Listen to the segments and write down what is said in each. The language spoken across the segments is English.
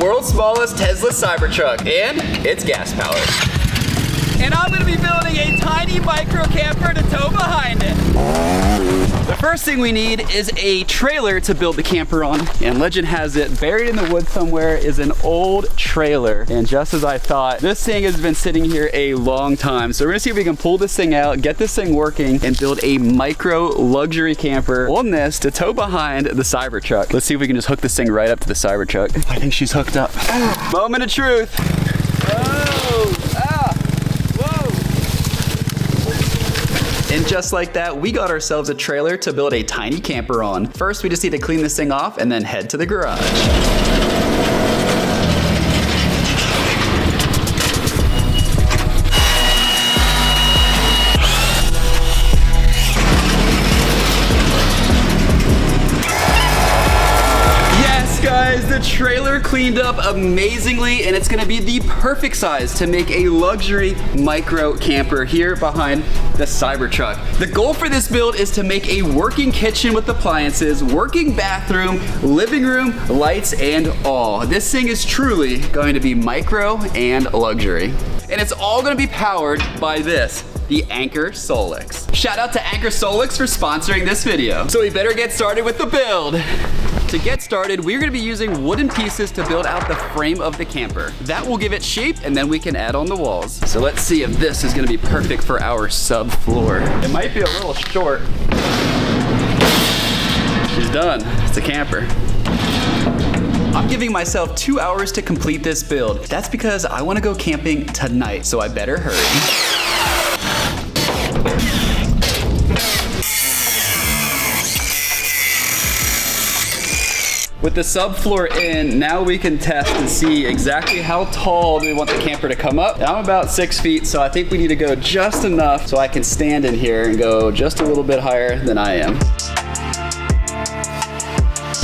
world's smallest Tesla Cybertruck, and it's gas powered. And I'm gonna be building a tiny micro camper to tow behind it. The first thing we need is a trailer to build the camper on. And legend has it, buried in the woods somewhere is an old trailer. And just as I thought, this thing has been sitting here a long time. So we're gonna see if we can pull this thing out, get this thing working, and build a micro luxury camper on this to tow behind the Cybertruck. Let's see if we can just hook this thing right up to the Cybertruck. I think she's hooked up. Moment of truth. Oh, and just like that, we got ourselves a trailer to build a tiny camper on. First, we just need to clean this thing off and then head to the garage. The trailer cleaned up amazingly, and it's gonna be the perfect size to make a luxury micro camper here behind the Cybertruck. The goal for this build is to make a working kitchen with appliances, working bathroom, living room, lights, and all. This thing is truly going to be micro and luxury. And it's all gonna be powered by this, the Anker SOLIX. Shout out to Anker SOLIX for sponsoring this video. So we better get started with the build. To get started, we're gonna be using wooden pieces to build out the frame of the camper. That will give it shape, and then we can add on the walls. So let's see if this is gonna be perfect for our subfloor. It might be a little short. She's done, it's a camper. I'm giving myself 2 hours to complete this build. That's because I wanna go camping tonight, so I better hurry. With the subfloor in, now we can test and see exactly how tall do we want the camper to come up. I'm about 6 feet, so I think we need to go just enough so I can stand in here and go just a little bit higher than I am.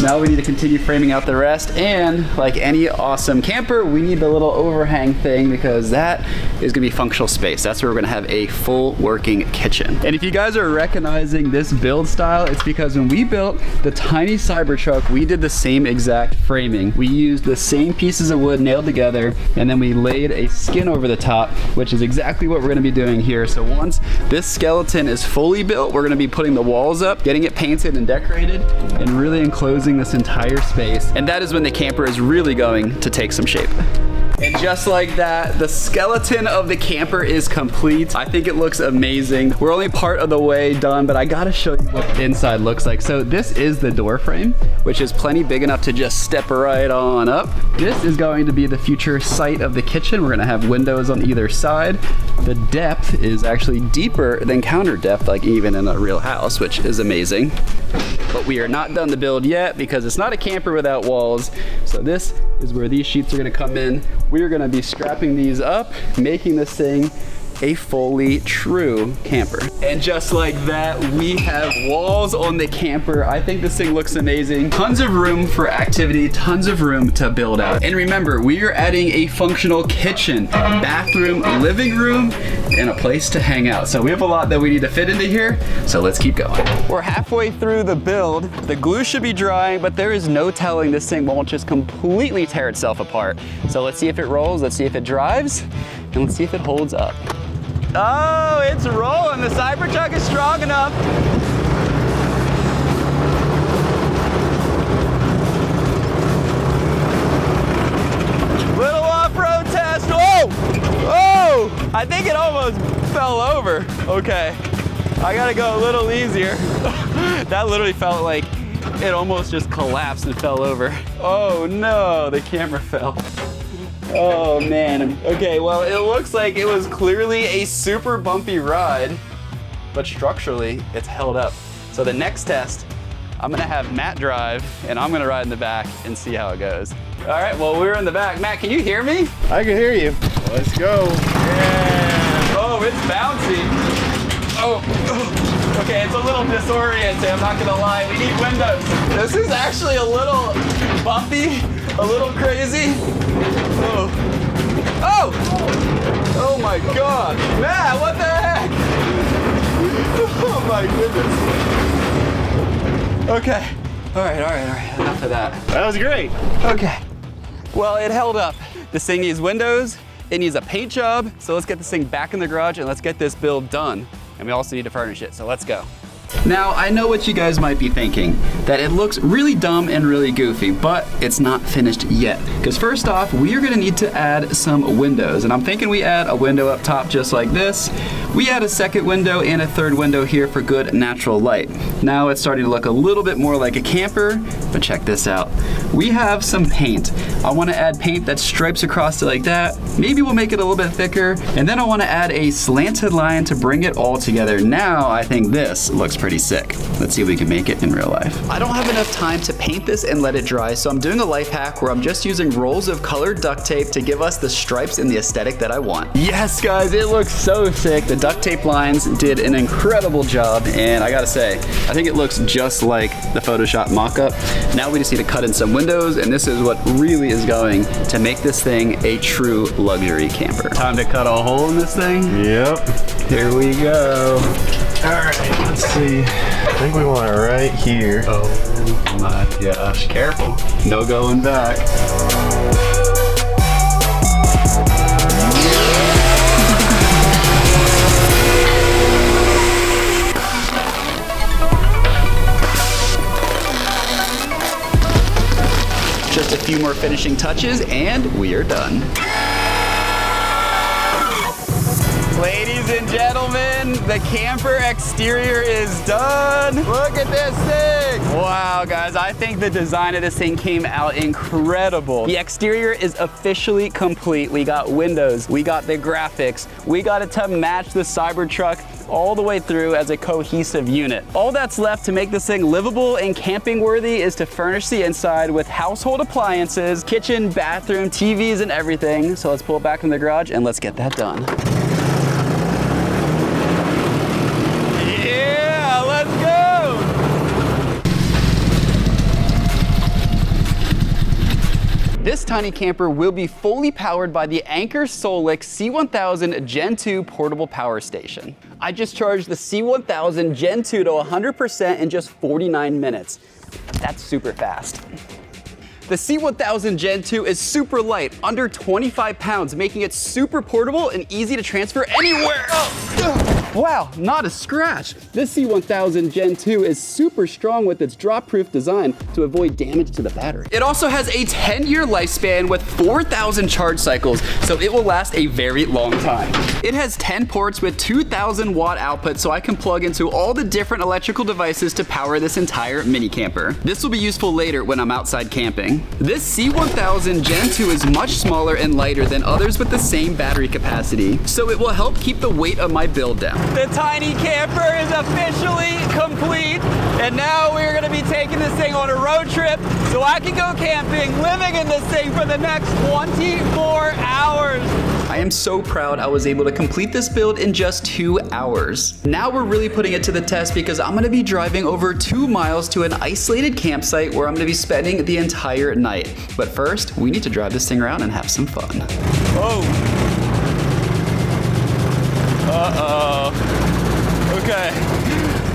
Now we need to continue framing out the rest, and like any awesome camper, we need the little overhang thing because that is gonna be functional space. That's where we're gonna have a full working kitchen. And if you guys are recognizing this build style, it's because when we built the tiny Cybertruck, we did the same exact framing. We used the same pieces of wood nailed together, and then we laid a skin over the top, which is exactly what we're gonna be doing here. So once this skeleton is fully built, we're gonna be putting the walls up, getting it painted and decorated, and really enclosing this entire space. And that is when the camper is really going to take some shape. And just like that, the skeleton of the camper is complete. I think it looks amazing. We're only part of the way done, but I gotta show you what the inside looks like. So this is the door frame, which is plenty big enough to just step right on up. This is going to be the future site of the kitchen. We're gonna have windows on either side. The depth is actually deeper than counter depth, like even in a real house, which is amazing. But we are not done the build yet because it's not a camper without walls. So this is where these sheets are gonna come in. We're gonna be strapping these up, making this thing a fully true camper. And just like that, we have walls on the camper. I think this thing looks amazing. Tons of room for activity, tons of room to build out. And remember, we are adding a functional kitchen, bathroom, living room, and a place to hang out. So we have a lot that we need to fit into here, so let's keep going. We're halfway through the build. The glue should be drying, but there is no telling this thing won't just completely tear itself apart. So let's see if it rolls, let's see if it drives, and let's see if it holds up. Oh, it's rolling. The Cybertruck is strong enough. Little off-road test. Oh! Oh! I think it almost fell over. Okay. I gotta go a little easier. That literally felt like it almost just collapsed and fell over. Oh no, the camera fell. Oh man. Okay, well, it looks like it was clearly a super bumpy ride, but structurally it's held up. So the next test, I'm gonna have Matt drive and I'm gonna ride in the back and see how it goes. All right, well, we're in the back. Matt, can you hear me? I can hear you. Let's go. Yeah. Oh, it's bouncy. Oh. Okay, it's a little disorienting, I'm not gonna lie. We need windows. This is actually a little bumpy, a little crazy. Oh. Oh! Oh my God. Matt, what the heck? Oh my goodness. Okay. All right. Enough of that. That was great. Okay. Well, it held up. This thing needs windows, it needs a paint job, so let's get this thing back in the garage and let's get this build done. And we also need to furnish it, so let's go. Now, I know what you guys might be thinking, that it looks really dumb and really goofy, but it's not finished yet. Because first off, we are gonna need to add some windows, and I'm thinking we add a window up top just like this. We add a second window and a third window here for good natural light. Now it's starting to look a little bit more like a camper, but check this out. We have some paint. I wanna add paint that stripes across it like that. Maybe we'll make it a little bit thicker, and then I wanna add a slanted line to bring it all together. Now, I think this looks pretty sick. Let's see if we can make it in real life. I don't have enough time to paint this and let it dry, so I'm doing a life hack where I'm just using rolls of colored duct tape to give us the stripes and the aesthetic that I want. Yes, guys, it looks so sick. The duct tape lines did an incredible job, and I gotta say, I think it looks just like the Photoshop mock-up. Now we just need to cut in some windows, and this is what really is going to make this thing a true luxury camper. Time to cut a hole in this thing? Yep. Here we go. All right, let's see. I think we want it right here. Oh my gosh, careful. No going back. Just a few more finishing touches and we are done. Ladies and gentlemen, the camper exterior is done. Look at this thing. Wow, guys, I think the design of this thing came out incredible. The exterior is officially complete. We got windows, we got the graphics, we got it to match the Cybertruck all the way through as a cohesive unit. All that's left to make this thing livable and camping worthy is to furnish the inside with household appliances, kitchen, bathroom, TVs, and everything. So let's pull it back in the garage and let's get that done. This tiny camper will be fully powered by the Anker SOLIX C1000 Gen 2 portable power station. I just charged the C1000 Gen 2 to 100% in just 49 minutes. That's super fast. The C1000 Gen 2 is super light, under 25 pounds, making it super portable and easy to transfer anywhere. Wow, not a scratch. This C1000 Gen 2 is super strong with its drop-proof design to avoid damage to the battery. It also has a 10-year lifespan with 4,000 charge cycles, so it will last a very long time. It has 10 ports with 2,000 watt output, so I can plug into all the different electrical devices to power this entire mini camper. This will be useful later when I'm outside camping. This C1000 Gen 2 is much smaller and lighter than others with the same battery capacity, so it will help keep the weight of my build down. The tiny camper is officially complete, and now we're gonna be taking this thing on a road trip so I can go camping, living in this thing for the next 24 hours. I am so proud I was able to complete this build in just 2 hours. Now we're really putting it to the test because I'm gonna be driving over 2 miles to an isolated campsite where I'm gonna be spending the entire night. But first, we need to drive this thing around and have some fun. Oh. Uh-oh. Okay.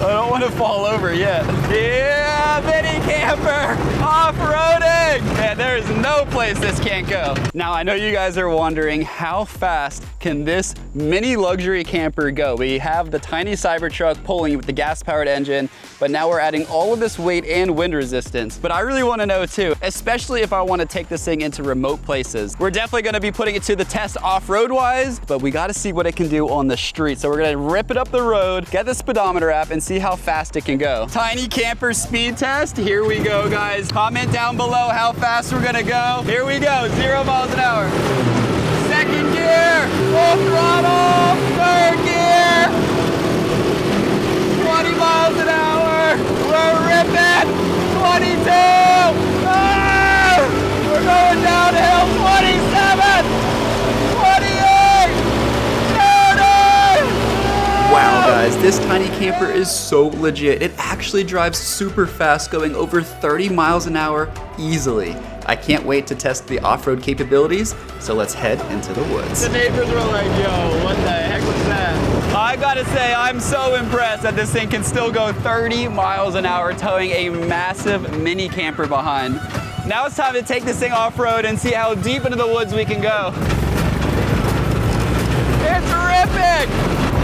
I don't want to fall over yet. Yeah, mini camper, off-roading. Man, there is no place this can't go. Now, I know you guys are wondering, how fast can this mini luxury camper go? We have the tiny Cybertruck pulling with the gas-powered engine, but now we're adding all of this weight and wind resistance. But I really want to know too, especially if I want to take this thing into remote places. We're definitely going to be putting it to the test off-road wise, but we got to see what it can do on the street. So we're going to rip it up the road, get the speedometer app, and see how fast it can go. Tiny camper speed test. Here we go, guys. Comment down below how fast we're going to go. Here we go, 0 miles an hour. Second gear, full throttle, third gear, 20 miles an hour, we're ripping, 22, we're going downhill, 27, 28, 30. Wow, guys, this tiny camper is so legit. It actually drives super fast, going over 30 miles an hour easily. I can't wait to test the off-road capabilities, so let's head into the woods. The neighbors were like, yo, what the heck was that? I gotta say, I'm so impressed that this thing can still go 30 miles an hour towing a massive mini camper behind. Now it's time to take this thing off-road and see how deep into the woods we can go. It's terrific!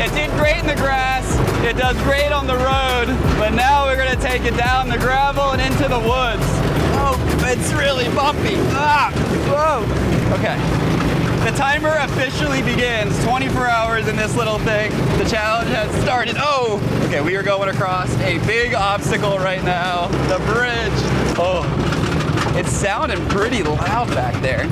It did great in the grass. It does great on the road, but now we're gonna take it down the gravel and into the woods. Oh, it's really bumpy. Ah, whoa. Okay. The timer officially begins. 24 hours in this little thing. The challenge has started. Oh, okay, we are going across a big obstacle right now. The bridge. Oh, it's sounding pretty loud back there.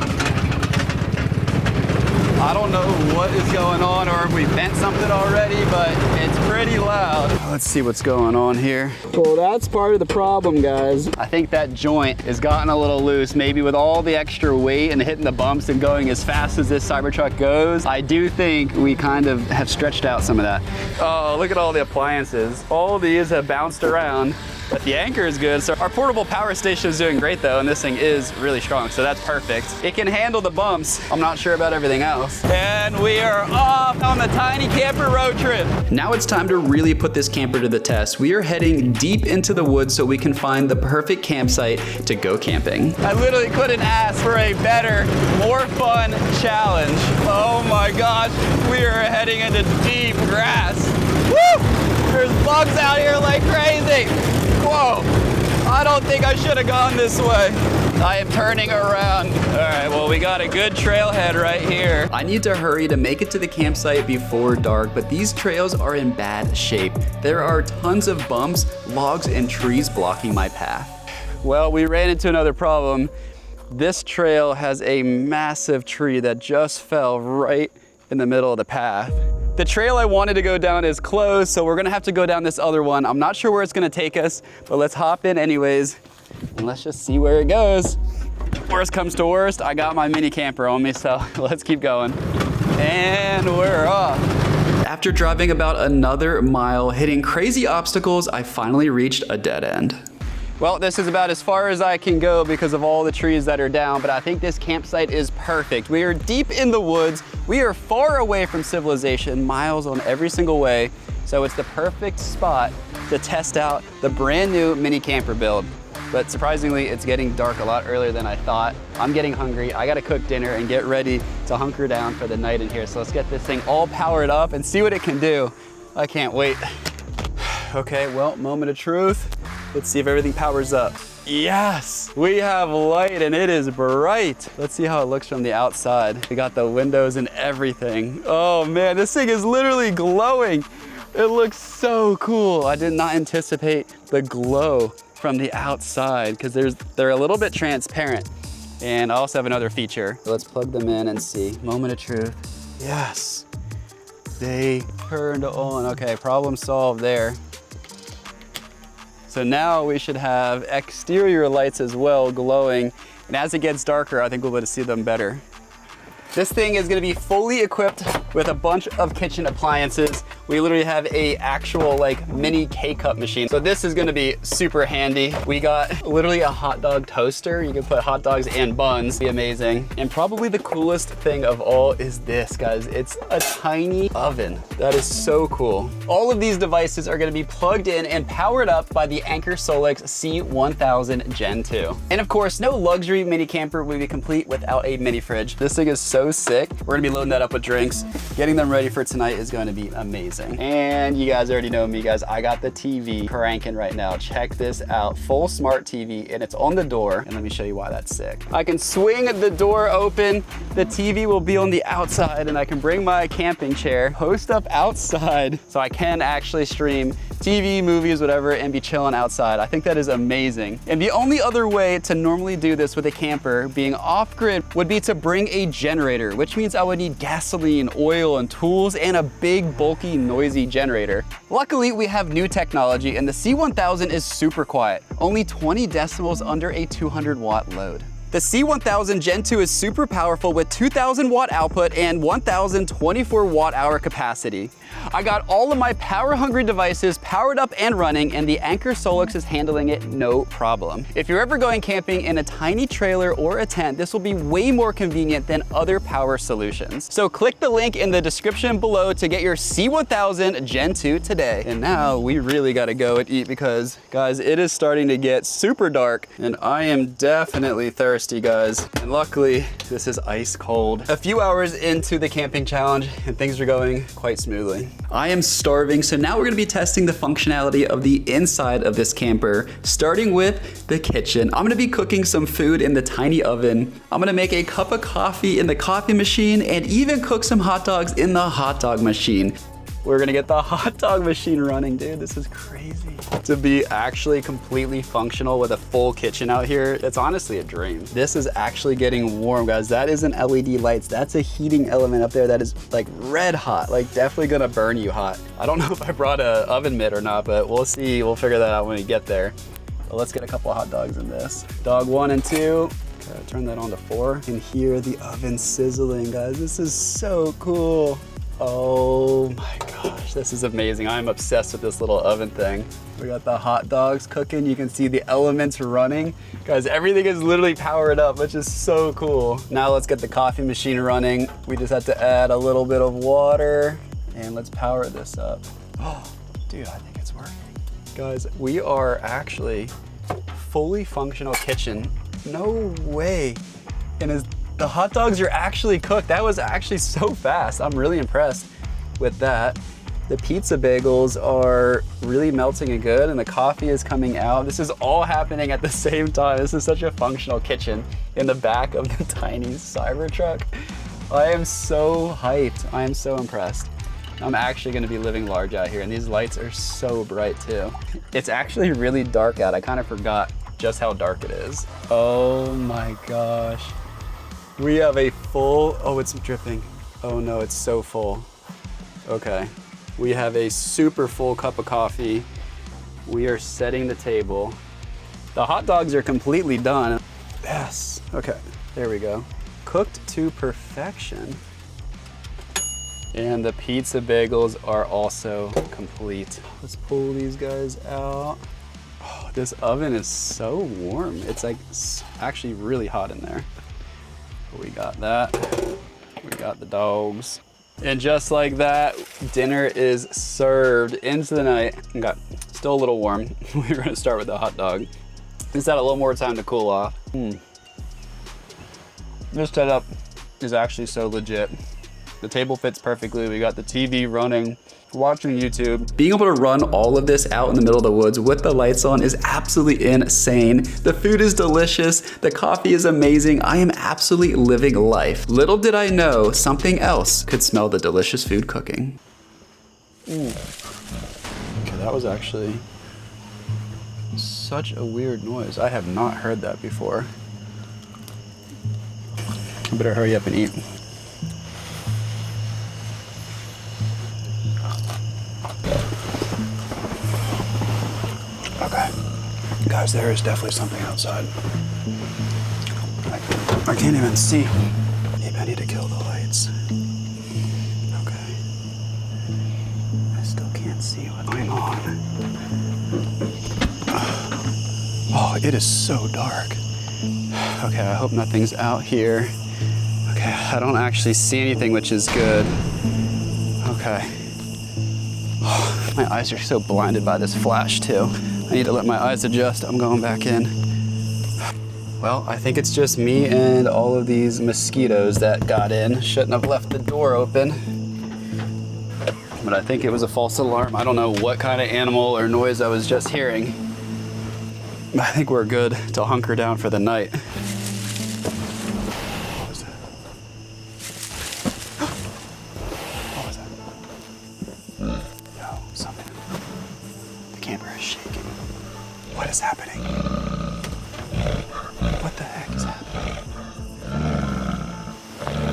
I don't know what is going on or if we bent something already, but it's pretty loud. Let's see what's going on here. Well, that's part of the problem, guys. I think that joint has gotten a little loose. Maybe with all the extra weight and hitting the bumps and going as fast as this Cybertruck goes, I do think we kind of have stretched out some of that. Oh, look at all the appliances. All these have bounced around. But the Anker is good. So our portable power station is doing great though, and this thing is really strong, so that's perfect. It can handle the bumps. I'm not sure about everything else. And we are off on the tiny camper road trip. Now it's time to really put this camper to the test. We are heading deep into the woods so we can find the perfect campsite to go camping. I literally couldn't ask for a better, more fun challenge. Oh my gosh, we are heading into deep grass. Woo! There's bugs out here like crazy. Whoa, I don't think I should have gone this way. I am turning around. All right, well, we got a good trailhead right here. I need to hurry to make it to the campsite before dark, but these trails are in bad shape. There are tons of bumps, logs, and trees blocking my path. Well, we ran into another problem. This trail has a massive tree that just fell right in the middle of the path. The trail I wanted to go down is closed, so we're gonna have to go down this other one. I'm not sure where it's gonna take us, but let's hop in anyways, and let's just see where it goes. Worst comes to worst, I got my mini camper on me, so let's keep going. And we're off. After driving about another mile, hitting crazy obstacles, I finally reached a dead end. Well, this is about as far as I can go because of all the trees that are down, but I think this campsite is perfect. We are deep in the woods. We are far away from civilization, miles on every single way. So it's the perfect spot to test out the brand new mini camper build. But surprisingly, it's getting dark a lot earlier than I thought. I'm getting hungry. I gotta cook dinner and get ready to hunker down for the night in here. So let's get this thing all powered up and see what it can do. I can't wait. Okay, well, moment of truth. Let's see if everything powers up. Yes, we have light and it is bright. Let's see how it looks from the outside. We got the windows and everything. Oh man, this thing is literally glowing. It looks so cool. I did not anticipate the glow from the outside because they're a little bit transparent. And I also have another feature. Let's plug them in and see. Moment of truth. Yes, they turned on. Okay, problem solved there. So now we should have exterior lights as well glowing. And as it gets darker, I think we'll be able to see them better. This thing is gonna be fully equipped with a bunch of kitchen appliances. We literally have a actual like mini K-cup machine. So this is gonna be super handy. We got literally a hot dog toaster. You can put hot dogs and buns, be amazing. And probably the coolest thing of all is this, guys. It's a tiny oven. That is so cool. All of these devices are gonna be plugged in and powered up by the Anker SOLIX C1000 Gen 2. And of course, no luxury mini camper would be complete without a mini fridge. This thing is so sick. We're gonna be loading that up with drinks. Getting them ready for tonight is going to be amazing. And you guys already know me, guys. I got the TV cranking right now. Check this out. Full smart TV, and it's on the door. And let me show you why that's sick. I can swing the door open. The TV will be on the outside, and I can bring my camping chair, host up outside, so I can actually stream TV, movies, whatever, and be chilling outside. I think that is amazing. And the only other way to normally do this with a camper being off-grid would be to bring a generator, which means I would need gasoline, oil, and tools, and a big, bulky, noisy generator. Luckily, we have new technology, and the C1000 is super quiet, only 20 decibels under a 200-watt load. The C1000 Gen 2 is super powerful with 2000 watt output and 1024 watt hour capacity. I got all of my power hungry devices powered up and running, and the Anker SOLIX is handling it no problem. If you're ever going camping in a tiny trailer or a tent, this will be way more convenient than other power solutions. So click the link in the description below to get your C1000 Gen 2 today. And now we really gotta go and eat because, guys, it is starting to get super dark and I am definitely thirsty, guys. And luckily, this is ice cold. A few hours into the camping challenge and things are going quite smoothly. I am starving, so now we're gonna be testing the functionality of the inside of this camper, starting with the kitchen. I'm gonna be cooking some food in the tiny oven. I'm gonna make a cup of coffee in the coffee machine and even cook some hot dogs in the hot dog machine. We're gonna get the hot dog machine running, dude. This is crazy. To be actually completely functional with a full kitchen out here, it's honestly a dream. This is actually getting warm, guys. That isn't LED lights. That's a heating element up there that is like red hot, like definitely gonna burn you hot. I don't know if I brought a oven mitt or not, but we'll see. We'll figure that out when we get there. But let's get a couple of hot dogs in this. Dog 1 and 2. Okay, turn that on to 4. You can hear the oven sizzling, guys. This is so cool. Oh my gosh, this is amazing. I'm obsessed with this little oven thing. We got the hot dogs cooking. You can see the elements running. Guys, everything is literally powered up, which is so cool. Now let's get the coffee machine running. We just have to add a little bit of water and let's power this up. Oh, dude, I think it's working. Guys, we are actually fully functional kitchen. No way. And the hot dogs are actually cooked. That was actually so fast. I'm really impressed with that. The pizza bagels are really melting and good, and the coffee is coming out. This is all happening at the same time. This is such a functional kitchen in the back of the tiny Cybertruck. I am so hyped. I am so impressed. I'm actually gonna be living large out here, and these lights are so bright too. It's actually really dark out. I kind of forgot just how dark it is. Oh my gosh. We have a full, oh, it's dripping. Oh no, it's so full. Okay, we have a super full cup of coffee. We are setting the table. The hot dogs are completely done. Yes, okay, there we go. Cooked to perfection. And the pizza bagels are also complete. Let's pull these guys out. Oh, this oven is so warm. It's like actually really hot in there. We got that. We got the dogs. And just like that, dinner is served into the night. Got still a little warm. We're gonna start with the hot dog. Just had a little more time to cool off. This setup is actually so legit. The table fits perfectly. We got the TV running, watching YouTube. Being able to run all of this out in the middle of the woods with the lights on is absolutely insane. The food is delicious. The coffee is amazing. I am absolutely living life. Little did I know something else could smell the delicious food cooking. Okay, that was actually such a weird noise. I have not heard that before. I better hurry up and eat. Okay, guys, there is definitely something outside. I can't even see. Maybe I need to kill the lights. Okay. I still can't see what's going on. Oh, it is so dark. Okay, I hope nothing's out here. Okay, I don't actually see anything, which is good. Okay. Oh, my eyes are so blinded by this flash too. I need to let my eyes adjust. I'm going back in. Well, I think it's just me and all of these mosquitoes that got in. Shouldn't have left the door open. But I think it was a false alarm. I don't know what kind of animal or noise I was just hearing. I think we're good to hunker down for the night. What was that? What was that? No, something. The camper is shaking. What is happening? What the heck is happening?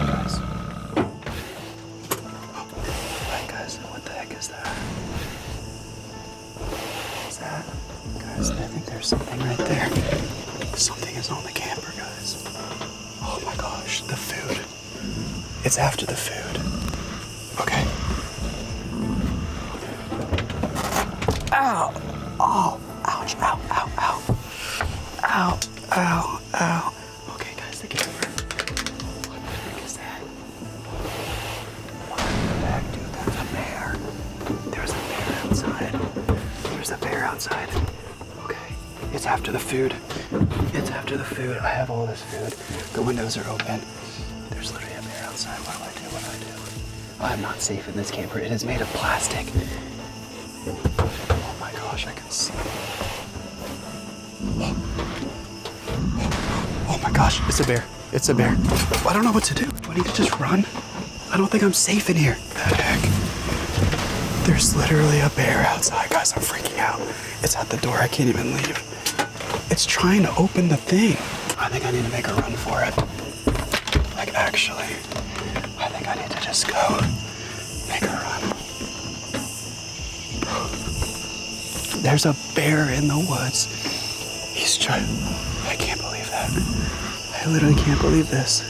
Guys. Right, guys, what the heck is that? What is that? Guys, I think there's something right there. Something is on the camper, guys. gosh, the food. It's after the food. Okay. Ow! Oh, ouch, ow, ow, ow. Ow, ow, ow. Okay, guys, the camera. What the heck is that? What the heck, dude? That's a bear. There's a bear outside. There's a bear outside. Okay, it's after the food. It's after the food. I have all this food. The windows are open. There's literally a bear outside. What do I do? What do I do? I'm not safe in this camper. It is made of plastic. Oh my gosh, I can see. Oh my gosh, it's a bear. It's a bear. I don't know what to do. Do I need to just run? I don't think I'm safe in here. What the heck? There's literally a bear outside. Guys, I'm freaking out. It's at the door. I can't even leave. It's trying to open the thing. I think I need to make a run for it. Like, actually, I think I need to just go make a run. There's a bear in the woods. He's trying. I can't believe that. I literally can't believe this.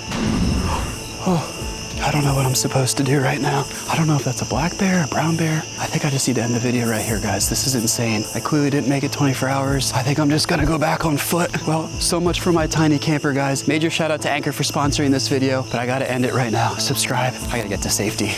Oh. I don't know what I'm supposed to do right now. I don't know if that's a black bear, a brown bear. I think I just need to end the video right here, guys. This is insane. I clearly didn't make it 24 hours. I think I'm just gonna go back on foot. Well, so much for my tiny camper, guys. Major shout out to Anker for sponsoring this video, but I gotta end it right now. Subscribe. I gotta get to safety.